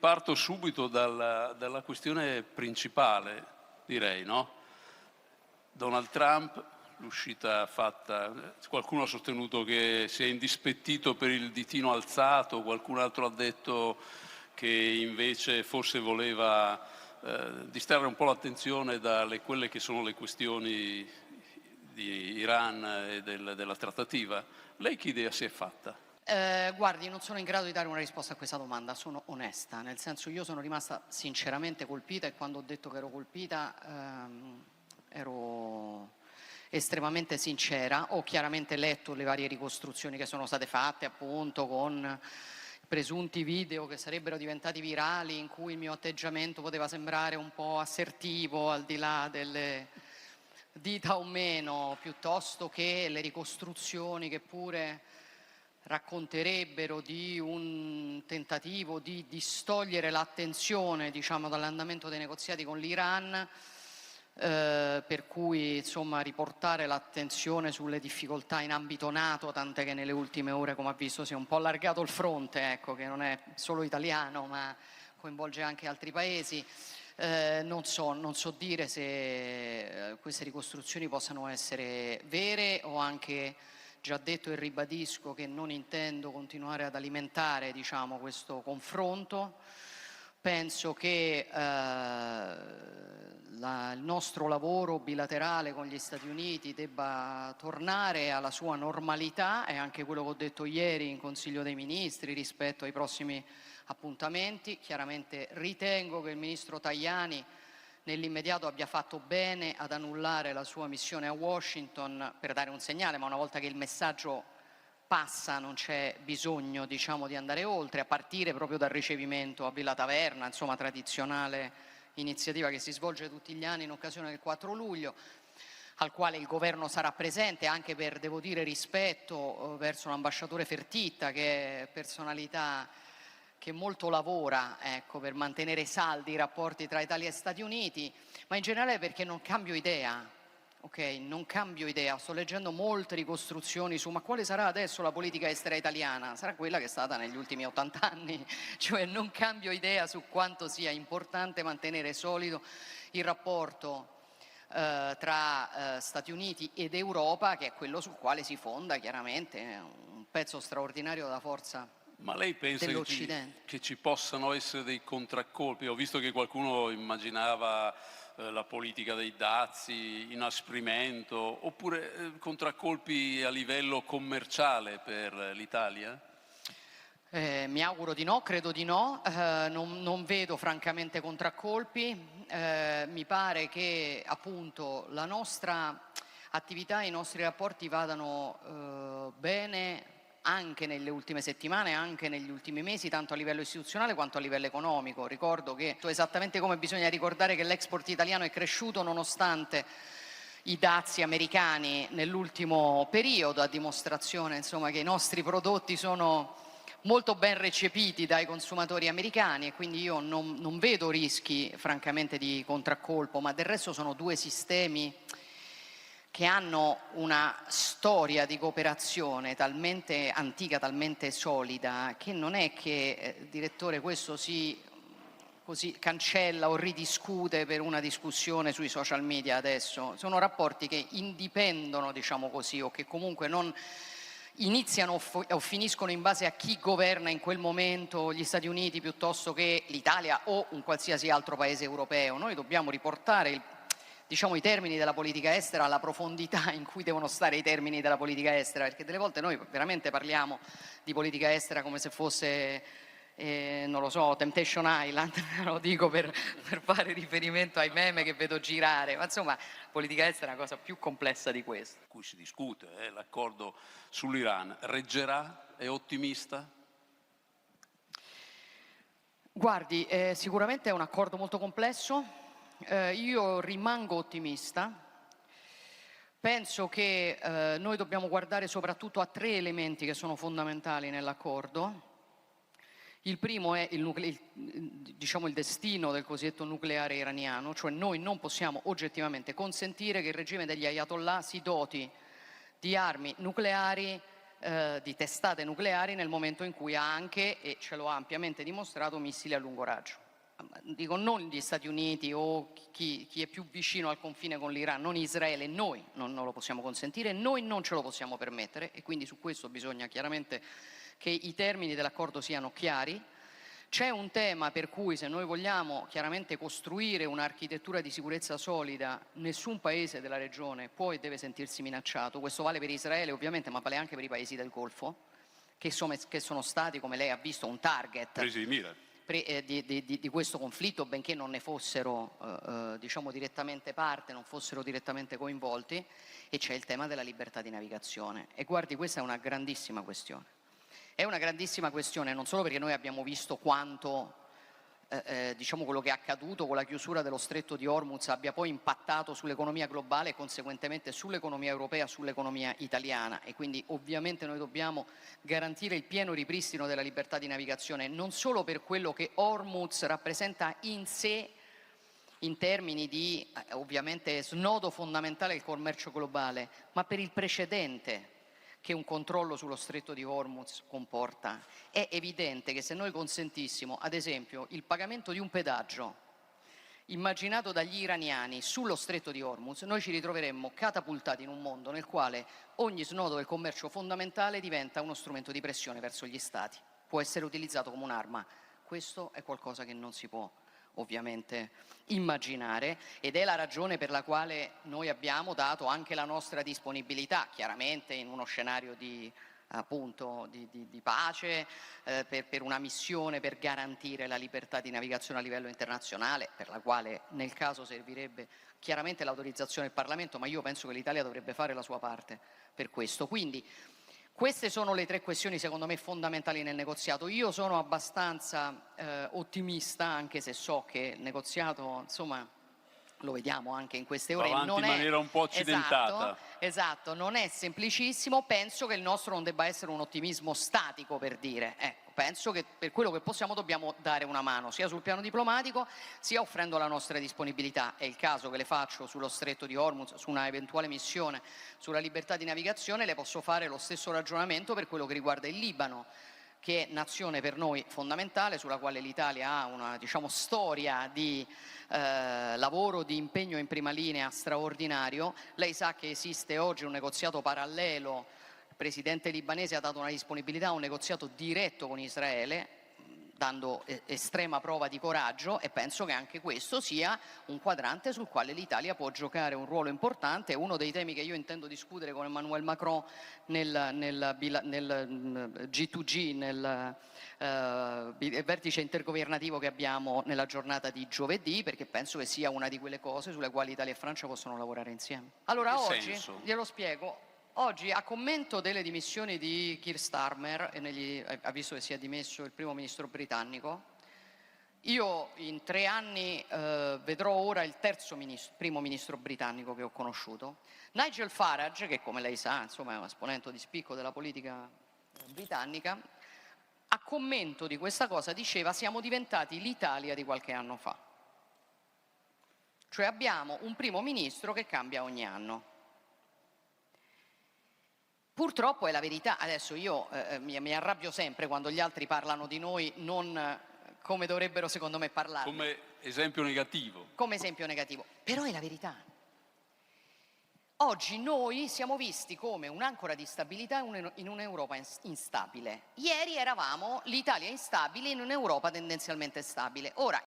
parto subito dalla questione principale, direi, no? Donald Trump, l'uscita fatta, qualcuno ha sostenuto che si è indispettito per il ditino alzato, qualcun altro ha detto che invece forse voleva distrarre un po' l'attenzione dalle quelle che sono le questioni di Iran e della trattativa. Lei che idea si è fatta? Guardi, non sono in grado di dare una risposta a questa domanda, sono onesta, nel senso io sono rimasta sinceramente colpita e quando ho detto che ero colpita ero estremamente sincera. Ho chiaramente letto le varie ricostruzioni che sono state fatte, appunto, con presunti video che sarebbero diventati virali in cui il mio atteggiamento poteva sembrare un po' assertivo al di là delle dita o meno, piuttosto che le ricostruzioni che pure racconterebbero di un tentativo di distogliere l'attenzione, diciamo, dall'andamento dei negoziati con l'Iran, per cui insomma riportare l'attenzione sulle difficoltà in ambito NATO, tant'è che nelle ultime ore, come ha visto, si è un po' allargato il fronte, ecco, che non è solo italiano ma coinvolge anche altri paesi. Non so dire se queste ricostruzioni possano essere vere. Ho anche già detto e ribadisco che non intendo continuare ad alimentare, diciamo, questo confronto. Penso che il nostro lavoro bilaterale con gli Stati Uniti debba tornare alla sua normalità, è anche quello che ho detto ieri in Consiglio dei Ministri rispetto ai prossimi appuntamenti. Chiaramente ritengo che il ministro Tajani nell'immediato abbia fatto bene ad annullare la sua missione a Washington per dare un segnale, ma una volta che il messaggio passa non c'è bisogno, diciamo, di andare oltre, a partire proprio dal ricevimento a Villa Taverna, insomma, tradizionale iniziativa che si svolge tutti gli anni in occasione del 4 luglio, al quale il governo sarà presente anche per, devo dire, rispetto verso l'ambasciatore Fertitta, che è personalità che molto lavora, ecco, per mantenere saldi i rapporti tra Italia e Stati Uniti, ma in generale perché non cambio idea. Ok, non cambio idea, sto leggendo molte ricostruzioni su ma quale sarà adesso la politica estera italiana? Sarà quella che è stata negli ultimi 80 anni, cioè non cambio idea su quanto sia importante mantenere solido il rapporto tra Stati Uniti ed Europa, che è quello sul quale si fonda chiaramente un pezzo straordinario della forza Ma lei pensa dell'Occidente. che ci possano essere dei contraccolpi? Ho visto che qualcuno immaginava la politica dei dazi, inasprimento, oppure contraccolpi a livello commerciale per l'Italia? Mi auguro di no, credo di no, non vedo francamente contraccolpi. Mi pare che appunto la nostra attività e i nostri rapporti vadano bene anche nelle ultime settimane, anche negli ultimi mesi, tanto a livello istituzionale quanto a livello economico. Ricordo che, esattamente come bisogna ricordare che l'export italiano è cresciuto nonostante i dazi americani nell'ultimo periodo, a dimostrazione, insomma, che i nostri prodotti sono molto ben recepiti dai consumatori americani e quindi io non vedo rischi francamente di contraccolpo, ma del resto sono due sistemi che hanno una storia di cooperazione talmente antica, talmente solida, che non è che, direttore, questo si così cancella o ridiscute per una discussione sui social media adesso. Sono rapporti che indipendono, diciamo così, o che comunque non iniziano o finiscono in base a chi governa in quel momento gli Stati Uniti piuttosto che l'Italia o un qualsiasi altro paese europeo. Noi dobbiamo riportare diciamo, i termini della politica estera alla profondità in cui devono stare i termini della politica estera, perché delle volte noi veramente parliamo di politica estera come se fosse, non lo so, Temptation Island, lo dico per fare riferimento ai meme che vedo girare, ma insomma, politica estera è una cosa più complessa di questo. Cui si discute, l'accordo sull'Iran reggerà? È ottimista? Guardi, sicuramente è un accordo molto complesso. Io rimango ottimista. Penso che noi dobbiamo guardare soprattutto a tre elementi che sono fondamentali nell'accordo. Il primo è diciamo, il destino del cosiddetto nucleare iraniano, cioè noi non possiamo oggettivamente consentire che il regime degli Ayatollah si doti di armi nucleari di testate nucleari nel momento in cui ha anche, e ce lo ha ampiamente dimostrato, missili a lungo raggio. Dico non gli Stati Uniti o chi è più vicino al confine con l'Iran, non Israele, noi non lo possiamo consentire, noi non ce lo possiamo permettere e quindi su questo bisogna chiaramente che i termini dell'accordo siano chiari. C'è un tema per cui se noi vogliamo chiaramente costruire un'architettura di sicurezza solida, nessun paese della regione può e deve sentirsi minacciato, questo vale per Israele ovviamente ma vale anche per i paesi del Golfo, che sono stati, come lei ha visto, un target presi di mira di questo conflitto, benché non ne fossero diciamo direttamente parte, non fossero direttamente coinvolti, e c'è il tema della libertà di navigazione. E guardi, questa è una grandissima questione. È una grandissima questione non solo perché noi abbiamo visto quanto diciamo quello che è accaduto con la chiusura dello stretto di Hormuz abbia poi impattato sull'economia globale e conseguentemente sull'economia europea, sull'economia italiana, e quindi ovviamente noi dobbiamo garantire il pieno ripristino della libertà di navigazione non solo per quello che Hormuz rappresenta in sé in termini di ovviamente snodo fondamentale del commercio globale, ma per il precedente che un controllo sullo stretto di Hormuz comporta. È evidente che se noi consentissimo, ad esempio, il pagamento di un pedaggio immaginato dagli iraniani sullo stretto di Hormuz, noi ci ritroveremmo catapultati in un mondo nel quale ogni snodo del commercio fondamentale diventa uno strumento di pressione verso gli stati, può essere utilizzato come un'arma. Questo è qualcosa che non si può ovviamente immaginare ed è la ragione per la quale noi abbiamo dato anche la nostra disponibilità, chiaramente in uno scenario di, appunto, di pace, per una missione per garantire la libertà di navigazione a livello internazionale, per la quale nel caso servirebbe chiaramente l'autorizzazione del Parlamento, ma io penso che l'Italia dovrebbe fare la sua parte per questo. Quindi queste sono le tre questioni secondo me fondamentali nel negoziato. Io sono abbastanza ottimista, anche se so che il negoziato, insomma, lo vediamo anche in queste ore, va avanti in maniera un po' accidentata. Esatto, non è semplicissimo. Penso che il nostro non debba essere un ottimismo statico, per dire. Ecco, penso che per quello che possiamo dobbiamo dare una mano, sia sul piano diplomatico, sia offrendo la nostra disponibilità. È il caso che le faccio sullo stretto di Hormuz, su una eventuale missione sulla libertà di navigazione, le posso fare lo stesso ragionamento per quello che riguarda il Libano, che è nazione per noi fondamentale, sulla quale l'Italia ha una, diciamo, storia di lavoro, di impegno in prima linea straordinario. Lei sa che esiste oggi un negoziato parallelo, il presidente libanese ha dato una disponibilità a un negoziato diretto con Israele, dando estrema prova di coraggio, e penso che anche questo sia un quadrante sul quale l'Italia può giocare un ruolo importante. È uno dei temi che io intendo discutere con Emmanuel Macron nel G2G, nel vertice intergovernativo che abbiamo nella giornata di giovedì, perché penso che sia una di quelle cose sulle quali Italia e Francia possono lavorare insieme. Allora oggi, glielo spiego. Oggi, a commento delle dimissioni di Keir Starmer, ha visto che si è dimesso il primo ministro britannico, io in 3 anni vedrò ora il terzo primo ministro britannico che ho conosciuto. Nigel Farage, che come lei sa, insomma, è un esponente di spicco della politica britannica, a commento di questa cosa diceva: siamo diventati l'Italia di qualche anno fa. Cioè abbiamo un primo ministro che cambia ogni anno. Purtroppo è la verità. Adesso io mi arrabbio sempre quando gli altri parlano di noi non come dovrebbero secondo me parlare. Come esempio negativo. Come esempio negativo. Però è la verità. Oggi noi siamo visti come un'ancora di stabilità in un'Europa instabile. Ieri eravamo l'Italia instabile in un'Europa tendenzialmente stabile. Ora,